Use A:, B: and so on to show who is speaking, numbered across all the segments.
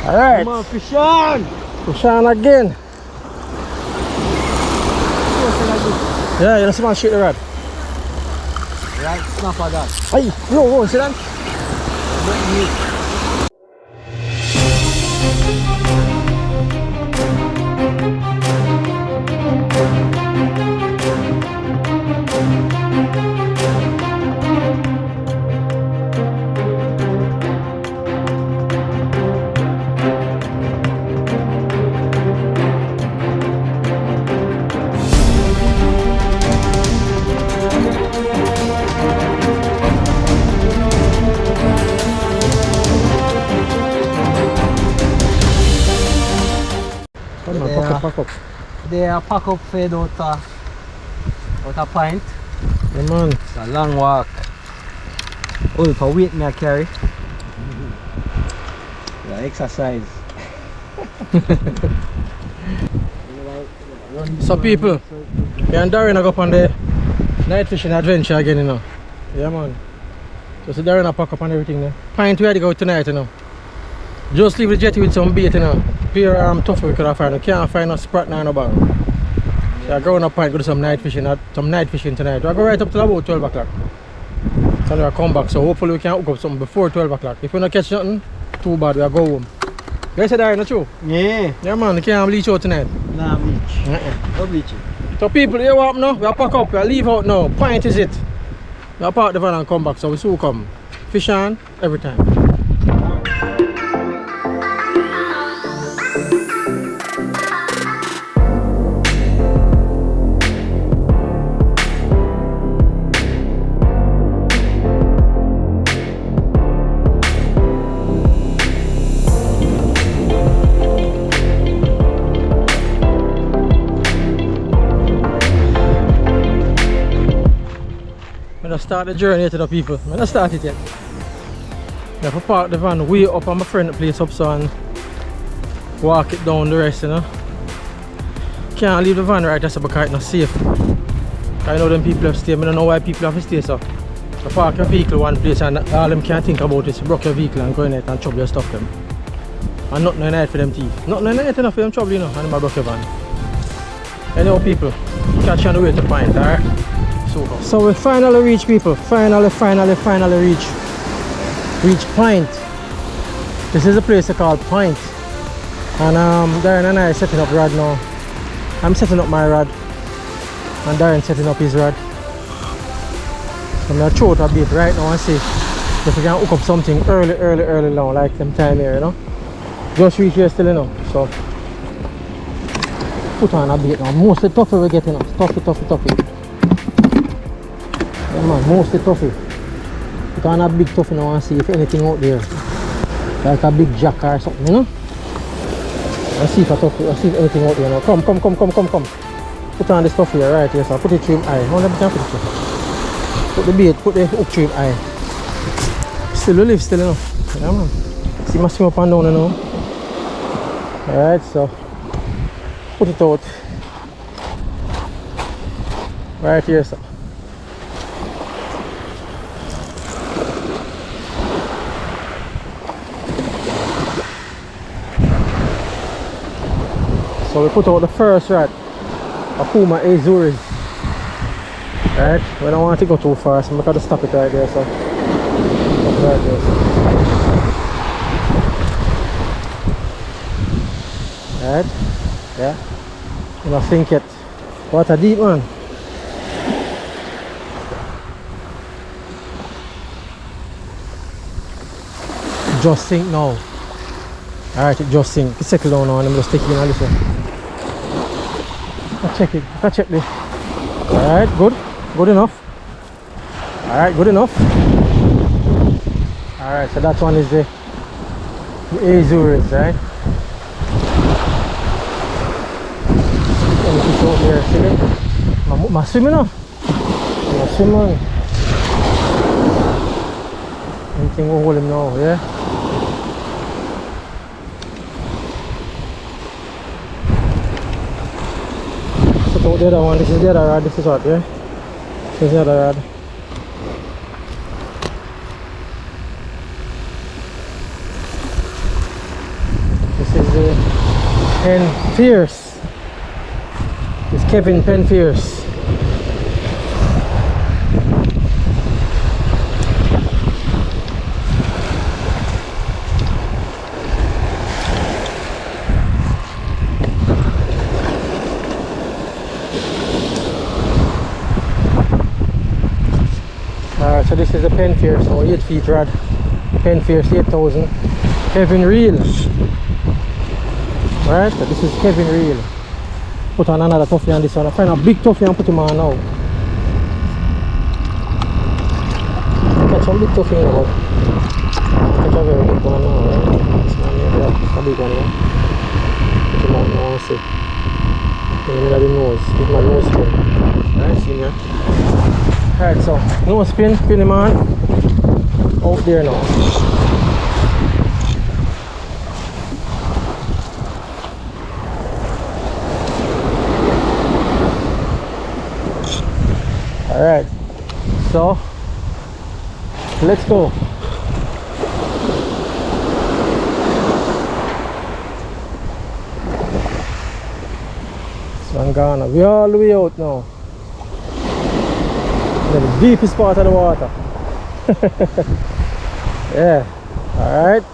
A: Alright.
B: Come on, fish on!
A: Fish on again. Yeah, you see man shoot the rod.
B: Right, snap at that.
A: Hey, yo, see that? Come on, pack up.
B: They are pack up fed out a pint.
A: Yeah, man.
B: It's a long walk. Oh, for weight me I carry. Yeah, exercise.
A: So people, me and Darren go up on the night fishing adventure again, you know. Yeah, man. Just Darren pack up and everything there. Pint we had to go tonight, you know. Just leave the jetty with some bait, you know. Pure tough we could have found. We can't find no sprat nor no barrel. So I go on a pint, go to some night fishing tonight. I go right up till about 12 o'clock. So I come back. So hopefully we can hook up something before 12 o'clock. If we don't catch nothing, too bad, we'll go home. You said that, not true?
B: Yeah.
A: Yeah, man, you can't bleach out tonight.
B: Nah, bleach. No bleaching.
A: So people, you what now? We pack up, we leave out now. Pint is it. We park the van and come back, so we soon come. Fish on every time. I'm gonna start the journey to the people. I'm gonna start it yet. I have to park the van way up on my friend's place up so and walk it down the rest, you know. Can't leave the van right there because it's not safe. I know them people have to stay. I don't know why people have to stay so. You park your vehicle one place and all them can't think about is broke your vehicle and go in it and trouble your stuff them. And nothing in it for them thief. Nothing in it enough for them trouble, you know, and them broke your van. Anyhow people, catch you on the way to Pint, alright? So we finally reach people, finally reach Pint. This is a place called Pint. And Darren and I are setting up rod now. I'm setting up my rod and Darren setting up his rod. So I'm gonna throw it a bit right now and see if we can hook up something early now, like them time here, you know. Just reach here still, you know. So put on a bait now. Mostly toughy we get, you know. Toughy. Yeah, man, mostly toughy. Put on a big toughy now and see if anything out there. Like a big jack or something, you know. And see if anything out there now. Come. Put on this toughy here, right here, so put it through him eye. How let me put it through? Put the bait, put the hook through him eye. Still we live still, you know. Yeah, man. See my swim up and down, you know. Alright, so put it out. Right here, so. So we put out the first rod, a Puma Azuris. Right, we don't want to go too far, so we gotta stop it right there. So, right there. Right, yeah. You don't think it. What a deep one. Just sink now. Alright, it just sink. It settle down now and I'm just taking it on this one. Check it. Check this. Alright, good enough. Alright, good enough. Alright, so that one is the Azuris, right? Let me fish out here, see it? My swimming now. My swimming. Anything will hold him now, yeah? So the other one, this is the other rod, this is what, yeah? This is the other rod. This is the Penn Fierce. It's Kevin Penn Fierce. Alright, so this is the Penn Fierce, or 8 feet rod. Penn Fierce 8000. Kevin Reel. Alright, so this is Kevin Reel. Put on another toughy on this one. I find a big toughy and put him on now. Catch some big toughy in about. Catch a very big one now, right? This one here, that's a big one here. Put him on now, see. In the middle of the nose. Give my nose spin. Alright, see here. Alright, so nose spin, pin him on. Out there now. Alright, so let's go. So I'm gonna, we're all the way out now. The deepest part of the water. Yeah, alright.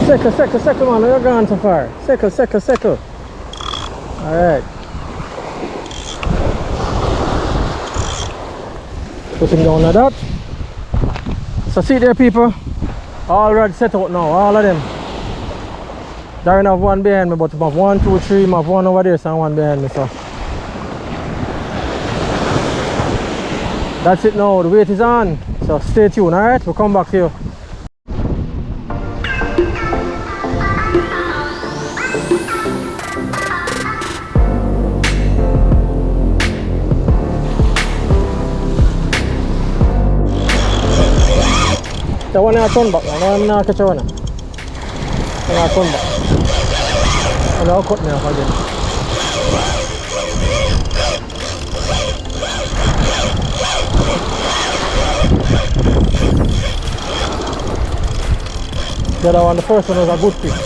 A: Second man, you're gone so far. Second. Alright. Putting down like that. So see there people, all rods set out now, all of them. Darren have one behind me, but I have 1, 2, 3, I have one over there, so one behind me. So that's it now, the weight is on. So stay tuned, alright? We'll come back to you. The one I turn back, I'm not catch one. I turn back. And I'll cut me off again. The other one, the first one was a good fish.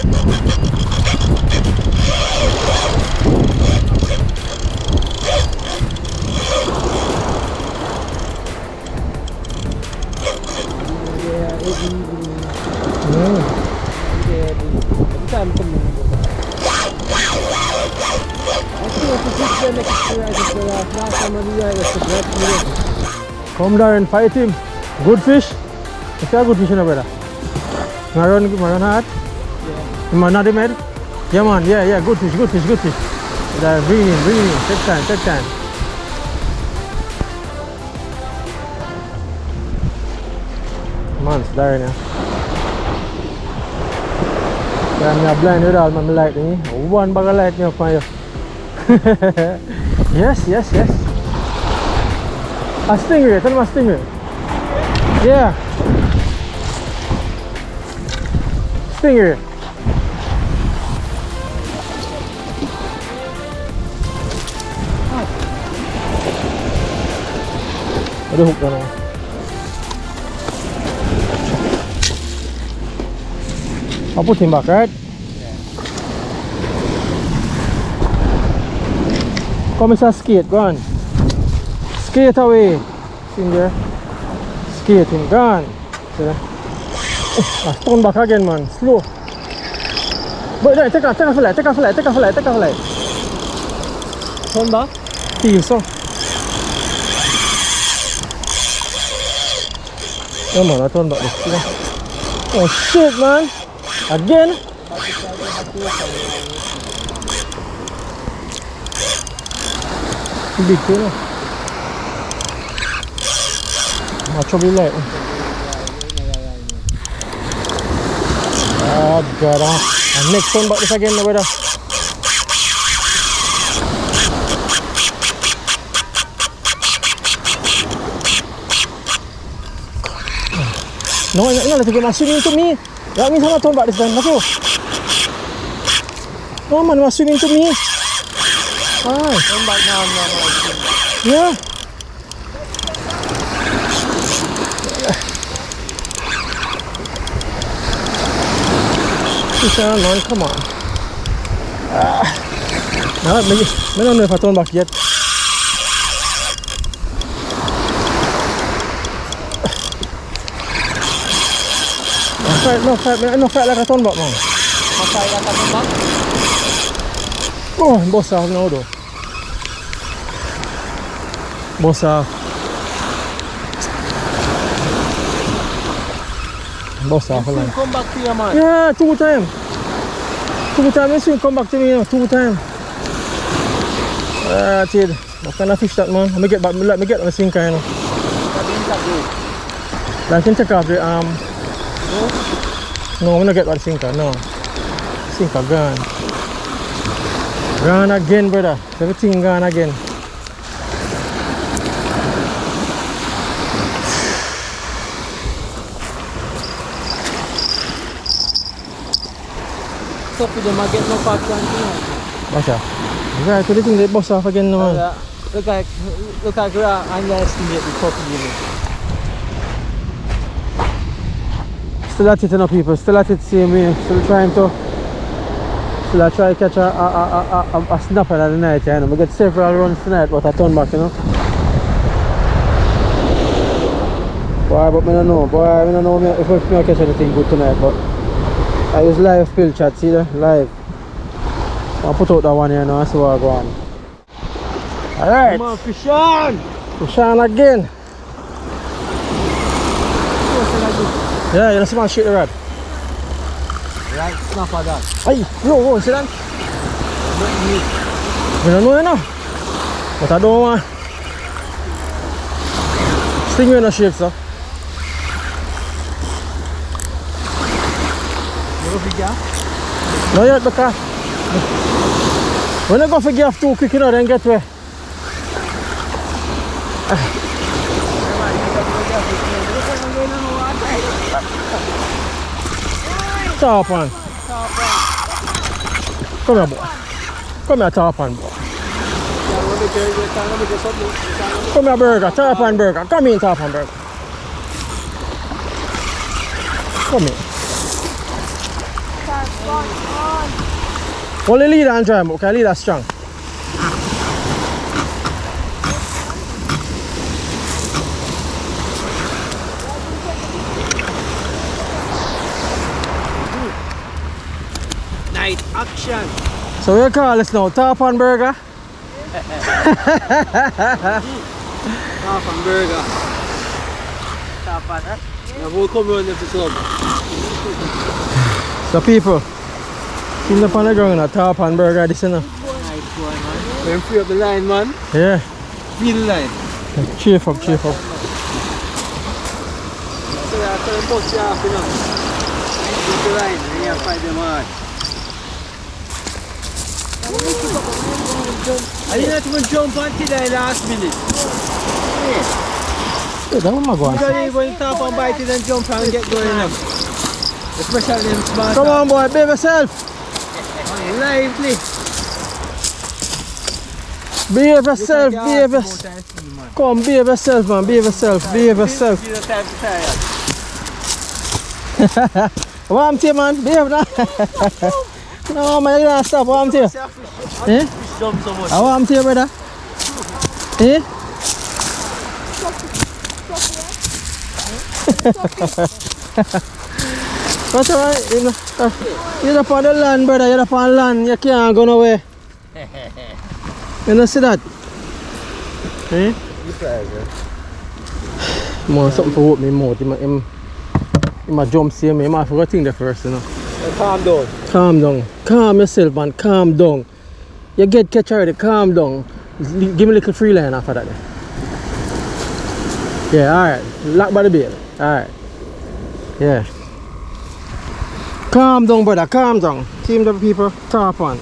A: Come down and fight him. Good fish? Is that a good fish in the brother? Maroon hard? Yeah. You man not the med? Yeah man, yeah, good fish. Bring him in. Take time. Man, it's Darren here. I'm blind with all my light me. One bag of light me up on you. Yes. A stingray, tell him a stingray. Yeah. Stingray. What the hook down now? I'll put him back, right? Yeah. Come and skate, go on. Skate away. See him there? Skate him, go on. See there? Turn back again, man. Slow. But there, take a flight. Turn back? Feel so. Come on, I turn back this. Oh shit, man. Again? Big thing. Much of it like. Oh god, and next one back this again, brother. No, let's get my swimming to me. That means I'm not turn back this time, okay? No man, you are swimming to me. Ah. Turn back now, yeah. Push on, man, come on. No, I don't know if I turn back yet. No fight like a turn back, man.
B: Fight like a turn back?
A: Oh, bust off now though. Bust off. Bust off.
B: You soon come back to you, man.
A: Yeah, 2 times. 2 times, you soon come back to me, you know, 2 times. That's it. What kind of fish that, man? Let me get back, let me get on the sinker, you know. Like you take off the No, I'm not get that sinker, no. Sinker gone. Gone again, brother. Everything gone again.
B: So for them, I get no pack on tonight.
A: Basha. Right, so the thing they bust off again now, man.
B: Look like we underestimate the puppy, you know.
A: Still at it, you know, people. Still at it same way. Still trying to try to catch a snapper at the night, you know. We get several runs tonight, but I turn back, you know. Boy, but I don't know. Boy, I don't know if I catch anything good tonight, but I use live spill chat, see there? Live. I'll put out that one here now, I see what I go on. Alright.
B: Come on, fish on!
A: Fish on again. Yeah, you see man shake the rod.
B: Right, snapper that.
A: Hey, yo, see that? I don't know, you know. But I don't want. Sting me in the shape, sir.
B: You go for gas?
A: No yet, because when I go for gaff too quick, you know, then get where. Tarpon. Come here, boy. Come here, Tarpon, boy. Come here, burger. Tarpon burger. Come in, Tarpon burger. Come here. Only leader and dry, okay? Leader strong.
B: Night action.
A: So we call this now Tarpon burger.
B: Tarpon burger. Tarpon, huh? Yeah, we'll come around if it's up.
A: So people, sitting up on the ground, a Tarpon burger this, you know.
B: Nice one, man. We're free up the line, man.
A: Yeah.
B: Feel the line.
A: Chief up, chief up.
B: So yeah, I can bust you off, you know. Feel the line, and you fight them hard. I didn't even jump until the last minute.
A: Yeah, that one my going.
B: Usually when you tap and bite it and jump and get going up. Especially them smart.
A: Come on, boy, behave yourself.
B: Lively.
A: Behave yourself, behave yourself. Come, behave yourself, man, behave yourself, behave yourself. Warm tea, man, behave now. No, man, you don't stop, warm tea. Eh? I warm tea, brother. Eh? That's alright. You're up on the land, brother. You're up on land. You can't go nowhere. You don't see that? Eh? Man, something for open my mouth. He might jump see me. He might forget thing there first, you know.
B: Calm down.
A: Calm down. Calm yourself, man. Calm down. You get catch already. Calm down. Give me a little free line after that. Yeah, alright. Lock by the bail. Alright. Yeah. Calm down, brother. Calm down. Team the people. Tarpon.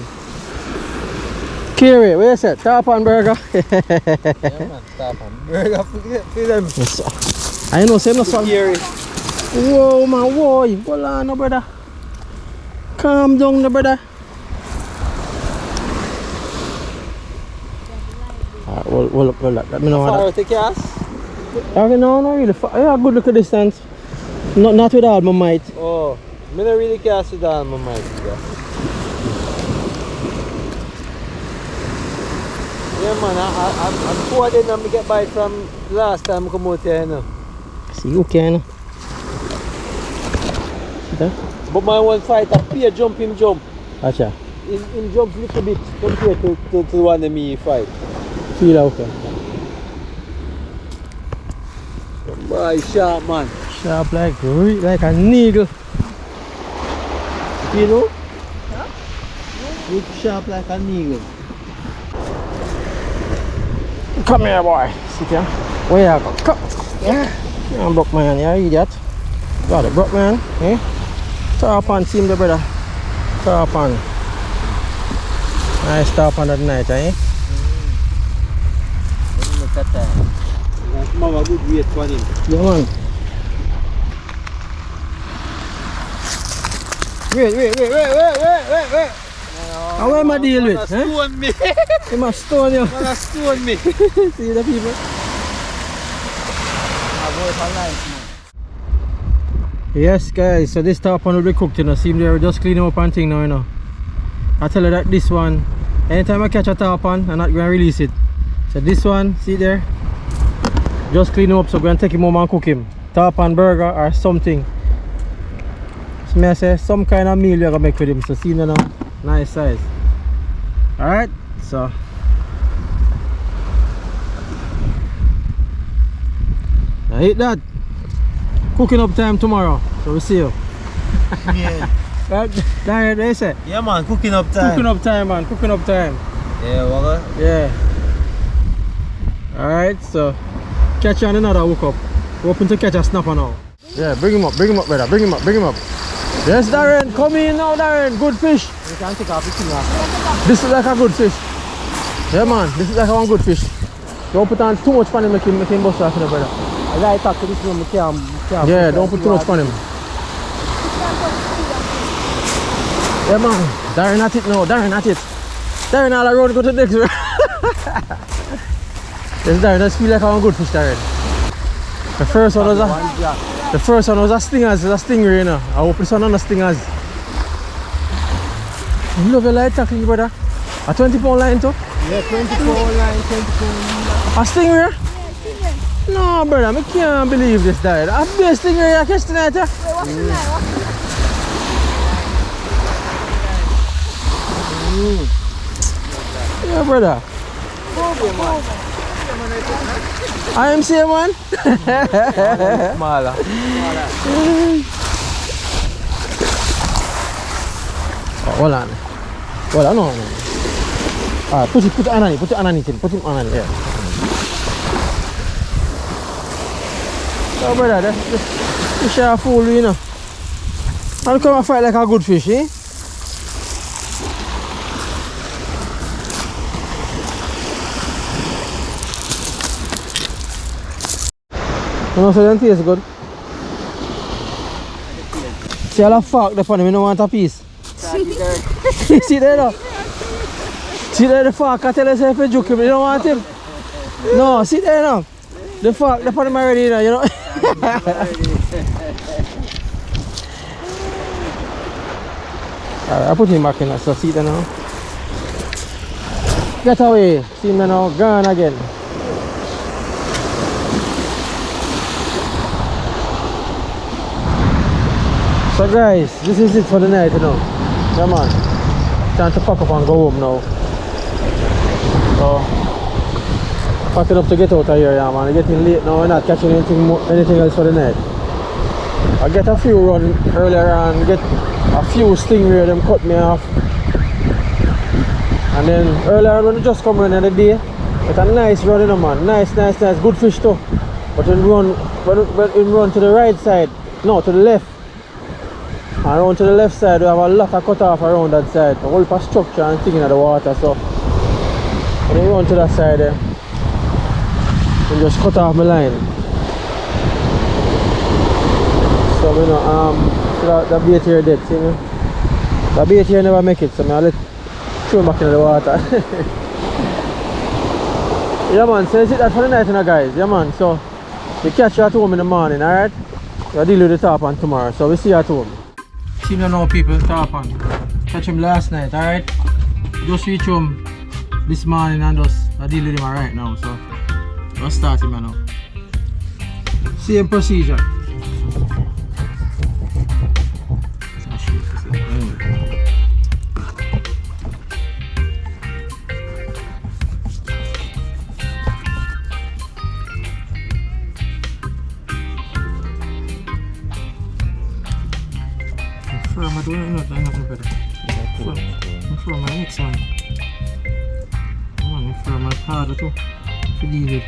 A: Carry. Where you say? Tarpon burger.
B: Yeah, man. Tarpon burger. Feel them.
A: Yes, I know. Same no song.
B: Carry.
A: Whoa, man. Whoa. Hold on, no, brother. Calm down, no, brother. Alright, well, let me know
B: Far
A: how
B: out the cast?
A: that. Okay, no, not really. Yeah, good look at distance. Not with all my might.
B: Oh. I don't really cast it on my mind. Yeah man, I'm quoted and I get bite from last time I come out here, you know.
A: See you can.
B: But my one fight a peer jump him jump.
A: Acha.
B: In jump little bit compared to the one that me fight.
A: Feel okay.
B: Boy, sharp man.
A: Sharp like a needle.
B: You know? Huh? Look sharp like a needle.
A: Come here, boy. Sit here. Where you go? Come. Yeah. I'm broke man, yeah, idiot. Got it, broke man. Eh? Tarpon, see him there, brother. Tarpon. Nice tarpon at night, eh?
B: Look at that. That's a good weight for him.
A: Yeah, man. Wait. How am I deal with?
B: Stone me.
A: He must stone you.
B: Man, stone me.
A: See the people? Yes guys, so this tarpon will be cooked, you know. See there, we just clean him up and thing now, you know. I tell you that this one, anytime I catch a tarpon, I'm not going to release it. So this one, see there, just clean him up, so we're going to take him home and cook him. Tarpon burger or something. So may I say, some kind of meal you're going to make with him. So see him now, nice size. Alright, so I eat that. Cooking up time tomorrow, so we'll see you.
B: Yeah.
A: That they say?
B: Yeah man, cooking up time.
A: Cooking up time, man, cooking up time.
B: Yeah, what?
A: Yeah. Alright, so catch you on another hook up. We're hoping to catch a snapper now. Yeah, bring him up, brother, bring him up. Yes, Darren, come in now, Darren. Good fish.
B: You can't take off the now.
A: This is like a good fish. Yeah, man, this is like one good fish. Don't put on too much on him, make him bust off, brother.
B: I like talk to this one, can't.
A: Yeah, don't put too much on him. Yeah, man, Darren at it now, Darren at it. Darren all around go to the next one. Yes, Darren, that feel like one good fish, Darren. The first one was a stingers, a stingray, you know. I hope this one on the stingers. You love your light tackling, brother. A 20-pound line too?
B: Yeah, 20-pound line, 20-pound.
A: A stingray? No, brother, I can't believe this, Darren. A big stingray I catch tonight, yeah?
C: Wait, what's the name?
A: Yeah, brother. I am saying, man.
B: Smaller.
A: Oh, hold on. No. Alright, put it underneath, put him underneath, yeah. Oh, brother, this is a fool, you know. I'll come and fight like a good fish, eh? You know, so it tastes good. See all the fork there for them, you don't want a piece. See there now? See there the fork, I tell you if you joke him, you don't want him. No, see there now. The fork there for them already, you know. Alright, I put him back in there, so see there now. Get away, see him there now, gone again. So guys, this is it for the night, you know. Yeah man, time to pack up and go home now. So, packing up to get out of here, yeah man. It's getting late now, we're not catching anything else for the night. I get a few run earlier and get a few stingray, them cut me off. And then earlier when we just come in the day, it's a nice run, you know man. Nice, good fish too. But when we run to the right side, no, to the left. Around to the left side, we have a lot of cut off around that side. A whole structure and thing in the water. So when you run to that side there, you just cut off my line. So you know, the bait here dead, see me? The bait here never make it, so I let throw him back in the water. Yeah man, so that's it that for the night, you know, guys. Yeah man, so we catch you at home in the morning, alright? We'll deal with the tarpon tomorrow, so we see you at home. See me now people, Tarpon. Catch him last night, alright? Just reach home this morning and just I deal with him right now, so let's start him now. Same procedure. I'm doing it, I'm not better. I'm from my next one. I'm from my father too. To deal with.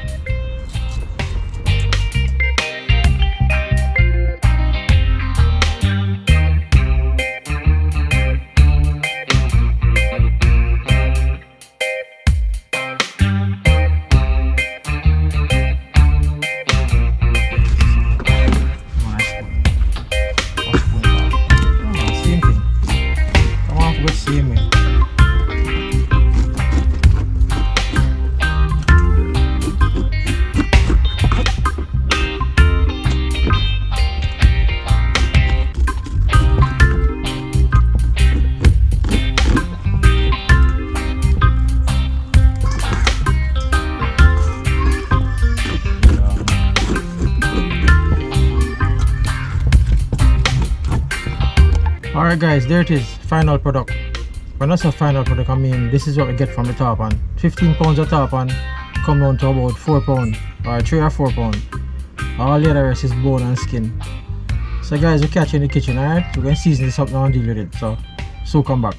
A: Alright guys, there it is, final product. When I say final product, I mean this is what we get from the Tarpon. 15 pounds of Tarpon come down to about 4 pounds, or 3 or 4 pounds. All the other rest is bone and skin. So guys, we catch you in the kitchen, alright? We're going to season this up now and deal with it, so come back.